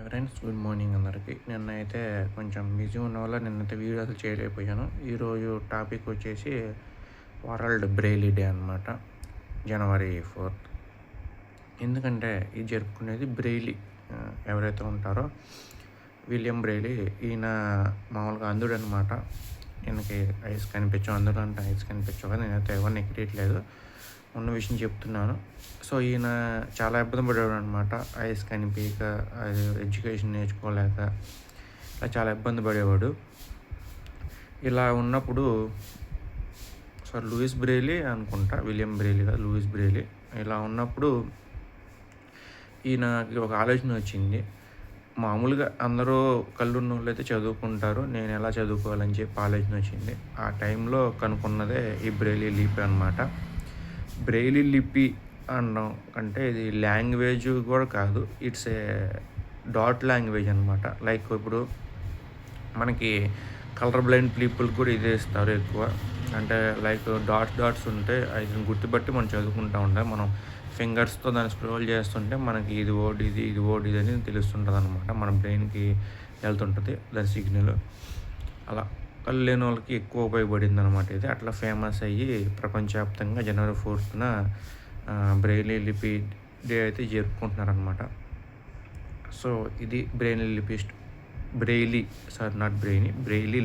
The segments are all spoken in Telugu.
ఫ్రెండ్స్, గుడ్ మార్నింగ్ అందరికీ. నిన్న అయితే కొంచెం బిజీ ఉన్న వల్ల నిన్నైతే వీడియో అసలు చేయలేకపోయాను. ఈరోజు టాపిక్ వచ్చేసి వరల్డ్ బ్రెయిలీ డే అనమాట. జనవరి 4th. ఎందుకంటే ఇది జరుపుకునేది బ్రెయిలీ ఎవరైతే ఉంటారో విలియం బ్రెయిలీ. ఈయన మామూలుగా అంధుడు అనమాట. ఈయనకి ఐస్ కనిపించవు. అంధుడు అంటే ఐస్ కనిపించవు కదా. నేనైతే ఎవరిని ఎక్కియట్లేదు, ఉన్న విషయం చెప్తున్నాను. సో ఈయన చాలా ఇబ్బంది పడేవాడు అనమాట. ఐస్ కనిపించక, అది ఎడ్యుకేషన్ నేర్చుకోలేక ఇలా చాలా ఇబ్బంది పడేవాడు. ఇలా ఉన్నప్పుడు లూయిస్ బ్రెయిలీ అనుకుంటా, విలియం బ్రెయిలీ కాదు, లూయిస్ బ్రెయిలీ. ఇలా ఉన్నప్పుడు ఈయనకి ఒక ఆలోచన వచ్చింది. మామూలుగా అందరూ కళ్ళున్న వాళ్ళు అయితే చదువుకుంటారు, నేను ఎలా చదువుకోవాలని చెప్పి ఆలోచన వచ్చింది. ఆ టైంలో కనుక్కున్నదే ఈ బ్రెయిలీ లిపి అనమాట. బ్రెయిలీ లిపి అనడం అంటే ఇది లాంగ్వేజ్ కూడా కాదు, ఇట్స్ ఏ డాట్ లాంగ్వేజ్ అనమాట. లైక్ ఇప్పుడు మనకి కలర్ బ్లైండ్ పీపుల్ కూడా ఇదే ఇస్తారు ఎక్కువ. అంటే లైక్ డాట్స్ ఉంటే అది గుర్తుపట్టి మనం చదువుకుంటూ ఉంటాం. మనం ఫింగర్స్తో దాన్ని స్క్రోల్ చేస్తుంటే మనకి ఇది ఓడి ఇది అని తెలుస్తుంటుంది అనమాట. మన బ్రెయిన్కి వెళ్తుంటుంది దాని సిగ్నల్. అలా కళ్ళు లేని వాళ్ళకి ఎక్కువ ఉపయోగపడింది అనమాట ఇది. అట్లా ఫేమస్ అయ్యి ప్రపంచవ్యాప్తంగా జనవరి 4th బ్రెయిలీ లిపి డే అయితే జరుపుకుంటున్నారనమాట. సో ఇది బ్రెయిలీ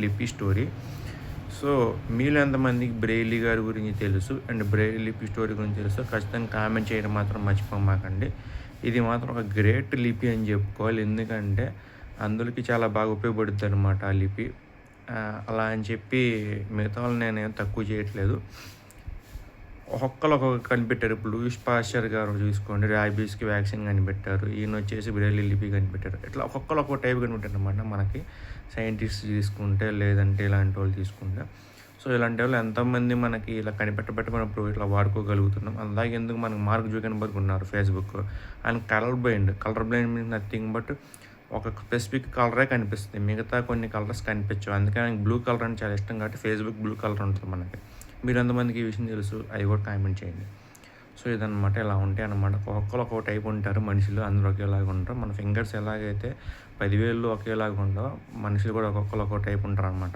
లిపి స్టోరీ. సో మీలో ఎంతమందికి బ్రెయిలీ గారి గురించి తెలుసు అండ్ బ్రెయిలీ లిపి స్టోరీ గురించి తెలుసు ఖచ్చితంగా కామెంట్ చేయడం మాత్రం మర్చిపోమాకండి. ఇది మాత్రం ఒక గ్రేట్ లిపి అని చెప్పుకోవాలి. ఎందుకంటే అందరికీ చాలా బాగా ఉపయోగపడుతుంది అనమాట ఆ లిపి. అలా అని చెప్పి మిగతా వాళ్ళు నేనేం తక్కువ చేయట్లేదు. ఒక్కొక్కరు ఒక్కొక్క కనిపెట్టారు. ఇప్పుడు లూయిస్ పాస్చర్ గారు చూసుకోండి, ర్యాబీస్కి వ్యాక్సిన్ కనిపెట్టారు. ఈయన వచ్చేసి బ్రెయిలీ లిపి కనిపెట్టారు. ఇట్లా ఒక్కొక్కరు ఒక్కొక్క టైప్ కనిపెట్టారు అనమాట. మనకి సైంటిస్ట్ తీసుకుంటే, లేదంటే ఇలాంటి వాళ్ళు తీసుకుంటే. సో ఇలాంటి వాళ్ళు ఎంతోమంది మనకి ఇలా కనిపెట్టబట్టి మనం ఇప్పుడు ఇట్లా వాడుకోగలుగుతున్నాం. అలాగే ఎందుకు మనకు మార్క్ జుకర్బర్గ్ ఉన్నారు ఫేస్బుక్. ఆయన colour blind means nothing but ఒక స్పెసిఫిక్ కలరే కనిపిస్తుంది, మిగతా కొన్ని కలర్స్ కనిపించవు. అందుకే ఆయనకి బ్లూ కలర్ అంటే చాలా ఇష్టం కాబట్టి ఫేస్బుక్ బ్లూ కలర్ ఉంటుంది మనకి. మీరు ఎంతమందికి ఈ విషయం తెలుసు అవి కూడా కామెంట్ చేయండి. సో ఇదనమాట, ఇలా ఉంటాయి అన్నమాట. ఒక్కొక్కరు ఒక్కొక్క టైప్ ఉంటారు మనుషులు, అందరూ ఒకేలాగా ఉంటారు. మన ఫింగర్స్ ఎలాగైతే 10,000 ఒకేలాగా ఉండవు, మనుషులు కూడా ఒక్కొక్కరు ఒక్కొక్క టైప్ ఉంటారు అనమాట.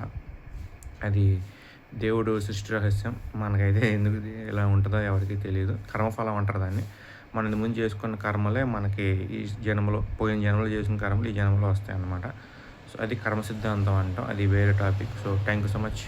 అది దేవుడు సృష్టి రహస్యం. మనకైతే ఎందుకు ఇలా ఉంటుందో ఎవరికి తెలియదు. కర్మఫలం అంటారు దాన్ని. మనం ముందు చేసుకున్న కర్మలే మనకి ఈ జన్మలో, పోయిన జన్మలో చేసిన కర్మలు ఈ జన్మలో వస్తాయి అన్నమాట. సో అది కర్మ సిద్ధాంతం అంటాం, అది వేరే topic. So thank you so much.